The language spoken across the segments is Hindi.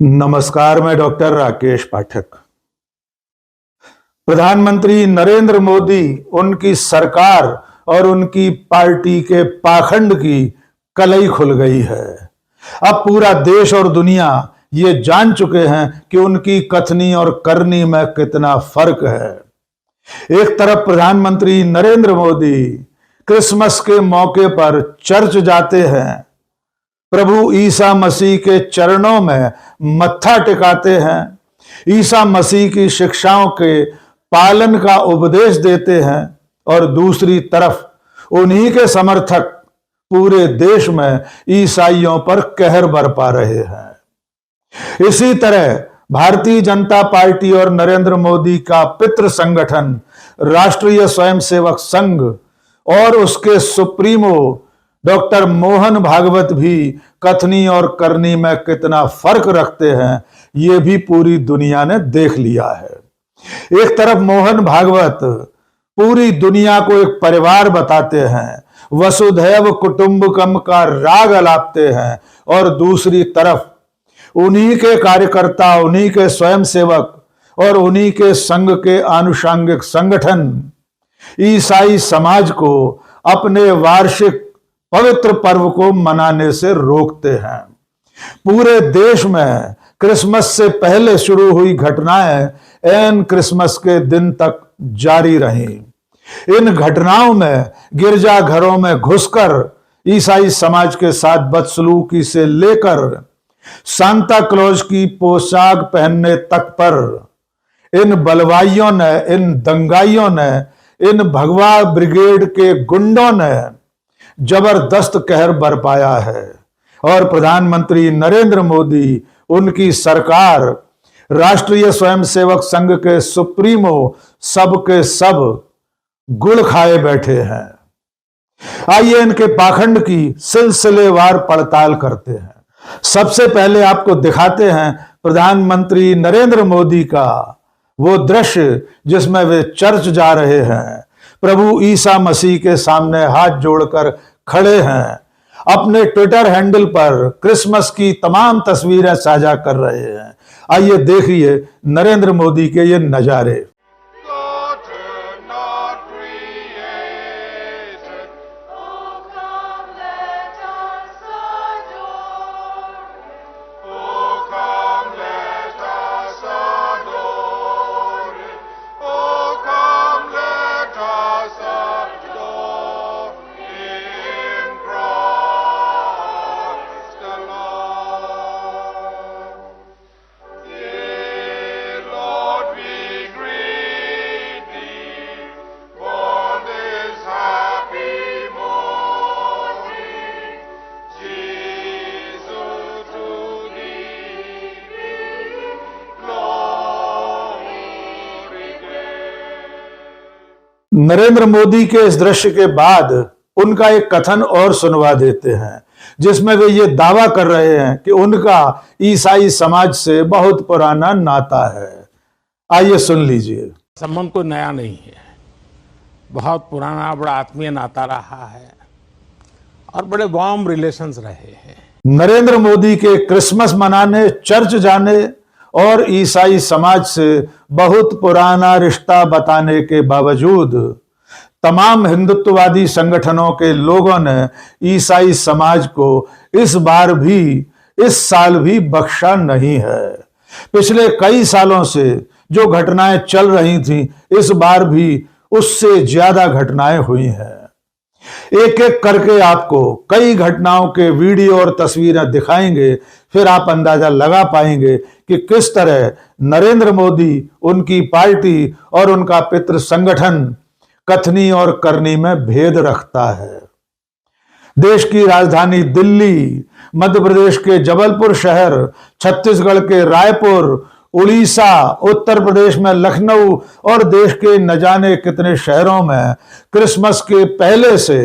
नमस्कार, मैं डॉक्टर राकेश पाठक। प्रधानमंत्री नरेंद्र मोदी, उनकी सरकार और उनकी पार्टी के पाखंड की कलई खुल गई है। अब पूरा देश और दुनिया ये जान चुके हैं कि उनकी कथनी और करनी में कितना फर्क है। एक तरफ प्रधानमंत्री नरेंद्र मोदी क्रिसमस के मौके पर चर्च जाते हैं, प्रभु ईसा मसीह के चरणों में मत्था टिकाते हैं, ईसा मसीह की शिक्षाओं के पालन का उपदेश देते हैं, और दूसरी तरफ उन्हीं के समर्थक पूरे देश में ईसाइयों पर कहर बरपा रहे हैं। इसी तरह भारतीय जनता पार्टी और नरेंद्र मोदी का पितृ संगठन राष्ट्रीय स्वयंसेवक संघ और उसके सुप्रीमो डॉक्टर मोहन भागवत भी कथनी और करनी में कितना फर्क रखते हैं, ये भी पूरी दुनिया ने देख लिया है। एक तरफ मोहन भागवत पूरी दुनिया को एक परिवार बताते हैं, वसुधैव कुटुंबकम का राग अलापते हैं, और दूसरी तरफ उन्हीं के कार्यकर्ता, उन्हीं के स्वयंसेवक और उन्हीं के संघ के आनुषंगिक संगठन ईसाई समाज को अपने वार्षिक पवित्र पर्व को मनाने से रोकते हैं। पूरे देश में क्रिसमस से पहले शुरू हुई घटनाएं एन क्रिसमस के दिन तक जारी रहीं। इन घटनाओं में गिरजाघरों में घुसकर ईसाई समाज के साथ बदसलूकी से लेकर सांता क्लॉज की पोशाक पहनने तक पर इन बलवाइयों ने, इन दंगाइयों ने, इन भगवा ब्रिगेड के गुंडों ने जबरदस्त कहर बरपाया है। और प्रधानमंत्री नरेंद्र मोदी, उनकी सरकार, राष्ट्रीय स्वयंसेवक संघ के सुप्रीमो सब के सब गुड़ खाए बैठे हैं। आइए इनके पाखंड की सिलसिलेवार पड़ताल करते हैं। सबसे पहले आपको दिखाते हैं प्रधानमंत्री नरेंद्र मोदी का वो दृश्य जिसमें वे चर्च जा रहे हैं, प्रभु ईसा मसीह के सामने हाथ जोड़कर खड़े हैं, अपने ट्विटर हैंडल पर क्रिसमस की तमाम तस्वीरें साझा कर रहे हैं। आइए देखिए नरेंद्र मोदी के ये नजारे। नरेंद्र मोदी के इस दृश्य के बाद उनका एक कथन और सुनवा देते हैं, जिसमें वे ये दावा कर रहे हैं कि उनका ईसाई समाज से बहुत पुराना नाता है। आइए सुन लीजिए। संबंध कोई नया नहीं है, बहुत पुराना बड़ा आत्मीय नाता रहा है और बड़े वार्म रिलेशंस रहे हैं। नरेंद्र मोदी के क्रिसमस मनाने, चर्च जाने और ईसाई समाज से बहुत पुराना रिश्ता बताने के बावजूद तमाम हिंदुत्ववादी संगठनों के लोगों ने ईसाई समाज को इस साल भी बख्शा नहीं है। पिछले कई सालों से जो घटनाएं चल रही थीं, इस बार भी उससे ज्यादा घटनाएं हुई हैं। एक एक करके आपको कई घटनाओं के वीडियो और तस्वीरें दिखाएंगे, फिर आप अंदाजा लगा पाएंगे कि किस तरह नरेंद्र मोदी, उनकी पार्टी और उनका पितृ संगठन कथनी और करनी में भेद रखता है। देश की राजधानी दिल्ली, मध्य प्रदेश के जबलपुर शहर, छत्तीसगढ़ के रायपुर, उड़ीसा, उत्तर प्रदेश में लखनऊ और देश के न जाने कितने शहरों में क्रिसमस के पहले से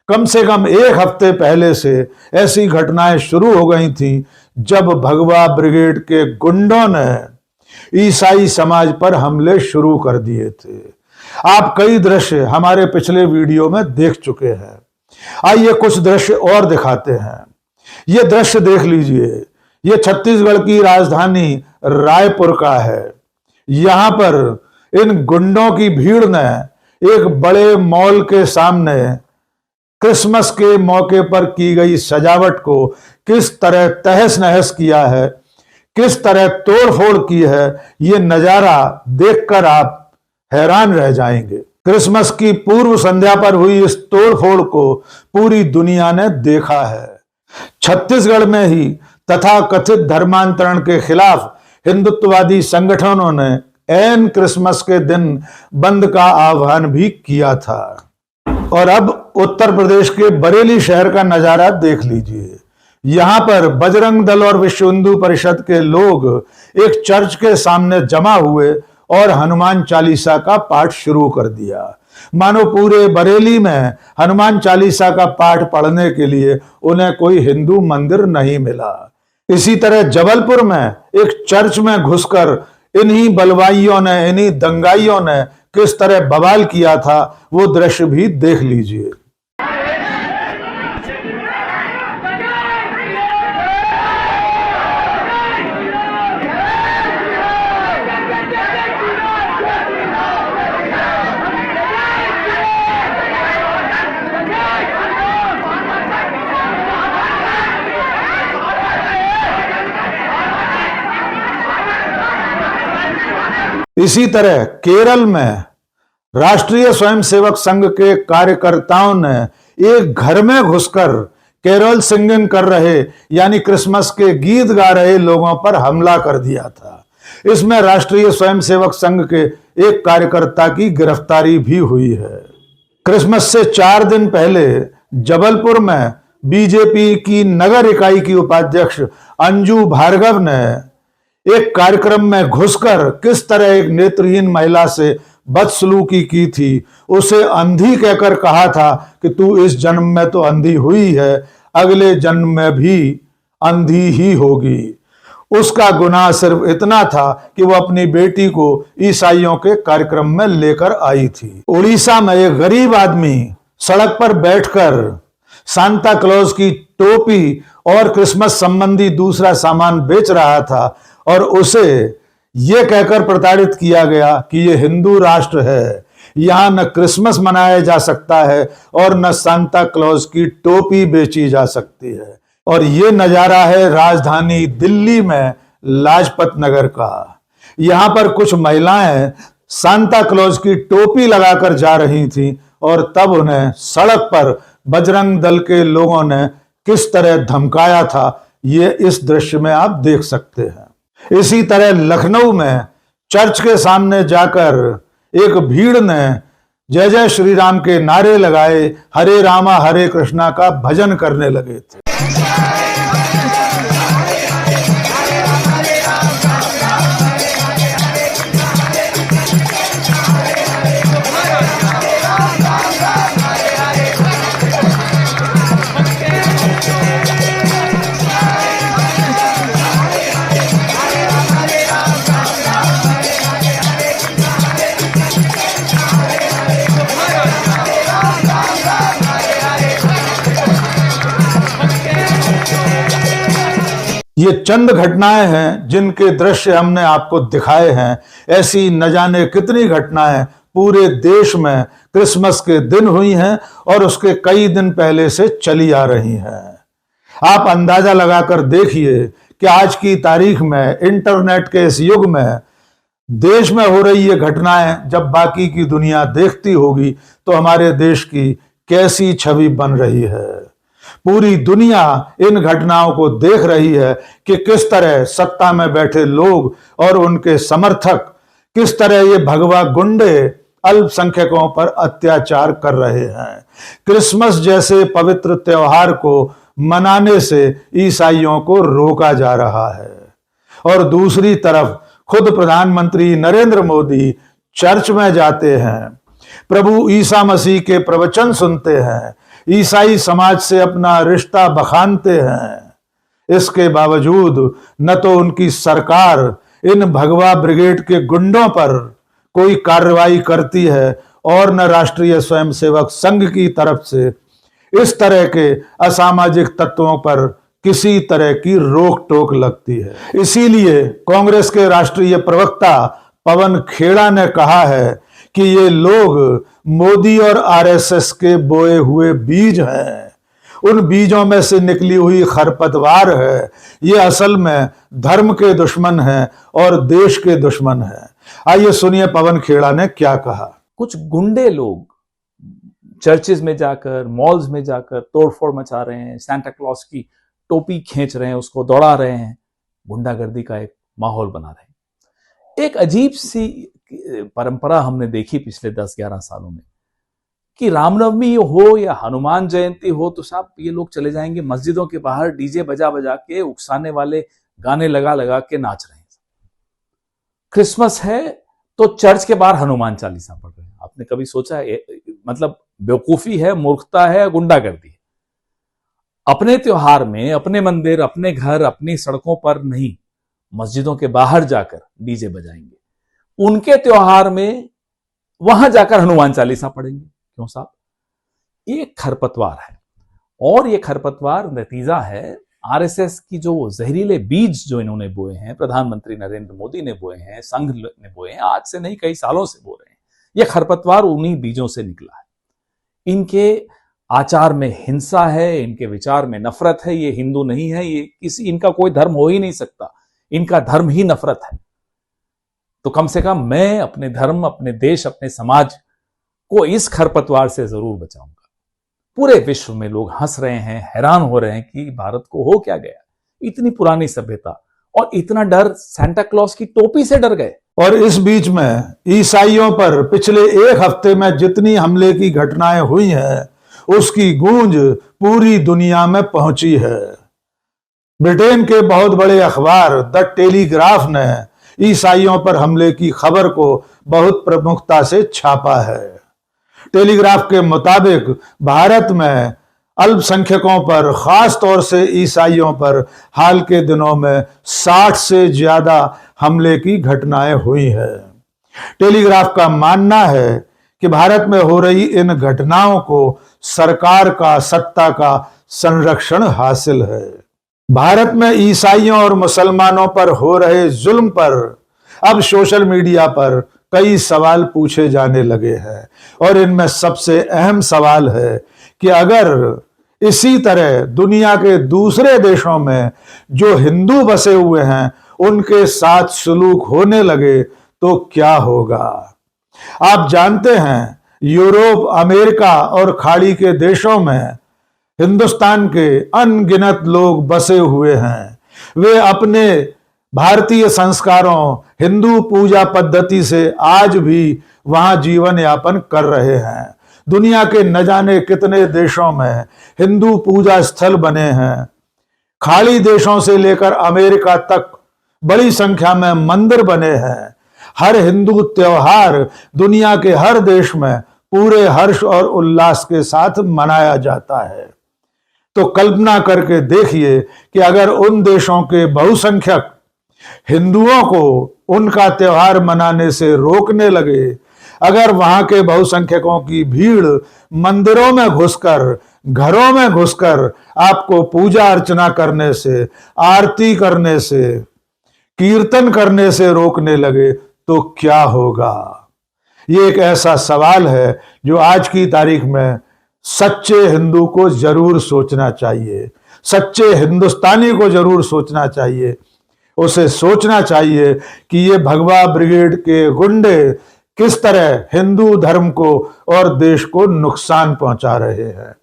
कम एक हफ्ते पहले से ऐसी घटनाएं शुरू हो गई थीं, जब भगवा ब्रिगेड के गुंडों ने ईसाई समाज पर हमले शुरू कर दिए थे। आप कई दृश्य हमारे पिछले वीडियो में देख चुके हैं। आइए कुछ दृश्य और दिखाते हैं। ये दृश्य देख लीजिए। ये छत्तीसगढ़ की राजधानी रायपुर का है। यहां पर इन गुंडों की भीड़ ने एक बड़े मॉल के सामने क्रिसमस के मौके पर की गई सजावट को किस तरह तहस नहस किया है, किस तरह तोड़फोड़ की है, ये नजारा देखकर आप हैरान रह जाएंगे। क्रिसमस की पूर्व संध्या पर हुई इस तोड़फोड़ को पूरी दुनिया ने देखा है। छत्तीसगढ़ में ही तथाकथित धर्मांतरण के खिलाफ हिंदुत्ववादी संगठनों ने ऐन क्रिसमस के दिन बंद का आह्वान भी किया था। और अब उत्तर प्रदेश के बरेली शहर का नजारा देख लीजिए। यहां पर बजरंग दल और विश्व हिंदू परिषद के लोग एक चर्च के सामने जमा हुए और हनुमान चालीसा का पाठ शुरू कर दिया। मानो पूरे बरेली में हनुमान चालीसा का पाठ पढ़ने के लिए उन्हें कोई हिंदू मंदिर नहीं मिला। इसी तरह जबलपुर में एक चर्च में घुसकर इन्हीं बलवाइयों ने, इन्हीं दंगाइयों ने किस तरह बवाल किया था, वो दृश्य भी देख लीजिए। इसी तरह केरल में राष्ट्रीय स्वयंसेवक संघ के कार्यकर्ताओं ने एक घर में घुसकर कैरोल सिंगिंग कर रहे यानी क्रिसमस के गीत गा रहे लोगों पर हमला कर दिया था। इसमें राष्ट्रीय स्वयंसेवक संघ के एक कार्यकर्ता की गिरफ्तारी भी हुई है। क्रिसमस से 4 दिन पहले जबलपुर में बीजेपी की नगर इकाई की उपाध्यक्ष अंजू भार्गव ने एक कार्यक्रम में घुसकर किस तरह एक नेत्रहीन महिला से बदसलूकी की थी, उसे अंधी कहकर कहा था कि तू इस जन्म में तो अंधी हुई है, अगले जन्म में भी अंधी ही होगी। उसका गुनाह सिर्फ इतना था कि वो अपनी बेटी को ईसाइयों के कार्यक्रम में लेकर आई थी। उड़ीसा में एक गरीब आदमी सड़क पर बैठकर सांता क्लॉज की टोपी और क्रिसमस संबंधी दूसरा सामान बेच रहा था और उसे यह कहकर प्रताड़ित किया गया कि यह हिंदू राष्ट्र है, यहां न क्रिसमस मनाया जा सकता है और न सांता क्लॉज की टोपी बेची जा सकती है। और यह नजारा है राजधानी दिल्ली में लाजपत नगर का। यहां पर कुछ महिलाएं सांता क्लॉज की टोपी लगाकर जा रही थीं और तब उन्हें सड़क पर बजरंग दल के लोगों ने किस तरह धमकाया था, ये इस दृश्य में आप देख सकते हैं। इसी तरह लखनऊ में चर्च के सामने जाकर एक भीड़ ने जय जय श्री राम के नारे लगाए, हरे रामा हरे कृष्णा का भजन करने लगे थे। ये चंद घटनाएं हैं जिनके दृश्य हमने आपको दिखाए हैं। ऐसी न जाने कितनी घटनाएं पूरे देश में क्रिसमस के दिन हुई हैं और उसके कई दिन पहले से चली आ रही हैं। आप अंदाजा लगाकर देखिए कि आज की तारीख में इंटरनेट के इस युग में देश में हो रही ये घटनाएं जब बाकी की दुनिया देखती होगी तो हमारे देश की कैसी छवि बन रही है। पूरी दुनिया इन घटनाओं को देख रही है कि किस तरह सत्ता में बैठे लोग और उनके समर्थक किस तरह ये भगवा गुंडे अल्पसंख्यकों पर अत्याचार कर रहे हैं। क्रिसमस जैसे पवित्र त्योहार को मनाने से ईसाइयों को रोका जा रहा है और दूसरी तरफ खुद प्रधानमंत्री नरेंद्र मोदी चर्च में जाते हैं, प्रभु ईसा मसीह के प्रवचन सुनते हैं, ईसाई समाज से अपना रिश्ता बखानते हैं। इसके बावजूद न तो उनकी सरकार इन भगवा ब्रिगेड के गुंडों पर कोई कार्रवाई करती है और न राष्ट्रीय स्वयंसेवक संघ की तरफ से इस तरह के असामाजिक तत्वों पर किसी तरह की रोक टोक लगती है। इसीलिए कांग्रेस के राष्ट्रीय प्रवक्ता पवन खेड़ा ने कहा है कि ये लोग मोदी और आरएसएस के बोए हुए बीज हैं, उन बीजों में से निकली हुई खरपतवार है। ये असल में धर्म के दुश्मन हैं और देश के दुश्मन हैं। आइए सुनिए पवन खेड़ा ने क्या कहा। कुछ गुंडे लोग चर्चेज में जाकर, मॉल्स में जाकर तोड़फोड़ मचा रहे हैं, सांता क्लॉज की टोपी खींच रहे हैं, उसको दौड़ा रहे हैं, गुंडागर्दी का एक माहौल बना रहे हैं। एक अजीब सी परंपरा हमने देखी पिछले 10-11 सालों में कि रामनवमी हो या हनुमान जयंती हो तो साहब ये लोग चले जाएंगे मस्जिदों के बाहर डीजे बजा बजा के, उकसाने वाले गाने लगा लगा के नाच रहे हैं। क्रिसमस है तो चर्च के बाहर हनुमान चालीसा पढ़ रहे हैं। आपने कभी सोचा है? मतलब बेवकूफी है, मूर्खता है, गुंडागर्दी है। अपने त्योहार में अपने मंदिर, अपने घर, अपनी सड़कों पर नहीं, मस्जिदों के बाहर जाकर डीजे बजाएंगे। उनके त्योहार में वहां जाकर हनुमान चालीसा पढ़ेंगे। क्यों साहब? ये खरपतवार है और ये खरपतवार नतीजा है आरएसएस की जो जहरीले बीज जो इन्होंने बोए हैं, प्रधानमंत्री नरेंद्र मोदी ने बोए हैं, संघ ने बोए हैं, आज से नहीं कई सालों से बो रहे हैं। ये खरपतवार उन्हीं बीजों से निकला है। इनके आचार में हिंसा है, इनके विचार में नफरत है। ये हिंदू नहीं है, ये किसी, इनका कोई धर्म हो ही नहीं सकता। इनका धर्म ही नफरत है। तो कम से कम मैं अपने धर्म, अपने देश, अपने समाज को इस खरपतवार से जरूर बचाऊंगा। पूरे विश्व में लोग हंस रहे हैं, हैरान हो रहे हैं कि भारत को हो क्या गया। इतनी पुरानी सभ्यता और इतना डर, सांता क्लॉज की टोपी से डर गए। और इस बीच में ईसाइयों पर पिछले एक हफ्ते में जितनी हमले की घटनाएं हुई हैं, उसकी गूंज पूरी दुनिया में पहुंची है। ब्रिटेन के बहुत बड़े अखबार द टेलीग्राफ ने ईसाइयों पर हमले की खबर को बहुत प्रमुखता से छापा है। टेलीग्राफ के मुताबिक भारत में अल्पसंख्यकों पर, खास तौर से ईसाइयों पर हाल के दिनों में 60 से ज्यादा हमले की घटनाएं हुई है। टेलीग्राफ का मानना है कि भारत में हो रही इन घटनाओं को सरकार का, सत्ता का संरक्षण हासिल है। भारत में ईसाइयों और मुसलमानों पर हो रहे जुल्म पर अब सोशल मीडिया पर कई सवाल पूछे जाने लगे हैं और इनमें सबसे अहम सवाल है कि अगर इसी तरह दुनिया के दूसरे देशों में जो हिंदू बसे हुए हैं उनके साथ सलूक होने लगे तो क्या होगा। आप जानते हैं, यूरोप, अमेरिका और खाड़ी के देशों में हिंदुस्तान के अनगिनत लोग बसे हुए हैं। वे अपने भारतीय संस्कारों, हिंदू पूजा पद्धति से आज भी वहां जीवन यापन कर रहे हैं। दुनिया के न जाने कितने देशों में हिंदू पूजा स्थल बने हैं। खाड़ी देशों से लेकर अमेरिका तक बड़ी संख्या में मंदिर बने हैं। हर हिंदू त्योहार दुनिया के हर देश में पूरे हर्ष और उल्लास के साथ मनाया जाता है। तो कल्पना करके देखिए कि अगर उन देशों के बहुसंख्यक हिंदुओं को उनका त्योहार मनाने से रोकने लगे, अगर वहां के बहुसंख्यकों की भीड़ मंदिरों में घुसकर, घरों में घुसकर आपको पूजा अर्चना करने से, आरती करने से, कीर्तन करने से रोकने लगे तो क्या होगा। ये एक ऐसा सवाल है जो आज की तारीख में सच्चे हिंदू को जरूर सोचना चाहिए, सच्चे हिंदुस्तानी को जरूर सोचना चाहिए। उसे सोचना चाहिए कि ये भगवा ब्रिगेड के गुंडे किस तरह हिंदू धर्म को और देश को नुकसान पहुंचा रहे हैं।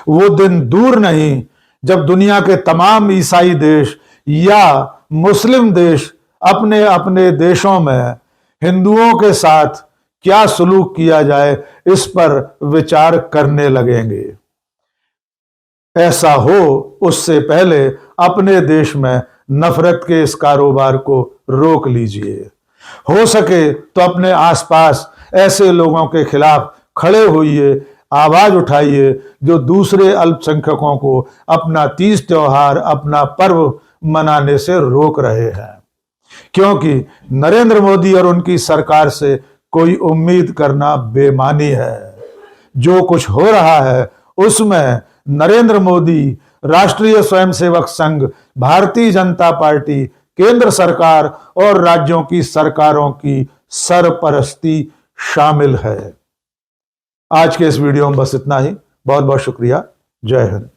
वो दिन दूर नहीं जब दुनिया के तमाम ईसाई देश या मुस्लिम देश अपने अपने देशों में हिंदुओं के साथ क्या सलूक किया जाए इस पर विचार करने लगेंगे। ऐसा हो उससे पहले अपने देश में नफरत के इस कारोबार को रोक लीजिए। हो सके तो अपने आसपास ऐसे लोगों के खिलाफ खड़े होइए, आवाज उठाइए जो दूसरे अल्पसंख्यकों को अपना तीज त्योहार, अपना पर्व मनाने से रोक रहे हैं। क्योंकि नरेंद्र मोदी और उनकी सरकार से कोई उम्मीद करना बेमानी है। जो कुछ हो रहा है उसमें नरेंद्र मोदी, राष्ट्रीय स्वयंसेवक संघ, भारतीय जनता पार्टी, केंद्र सरकार और राज्यों की सरकारों की सरपरस्ती शामिल है। आज के इस वीडियो में बस इतना ही। बहुत बहुत शुक्रिया। जय हिंद।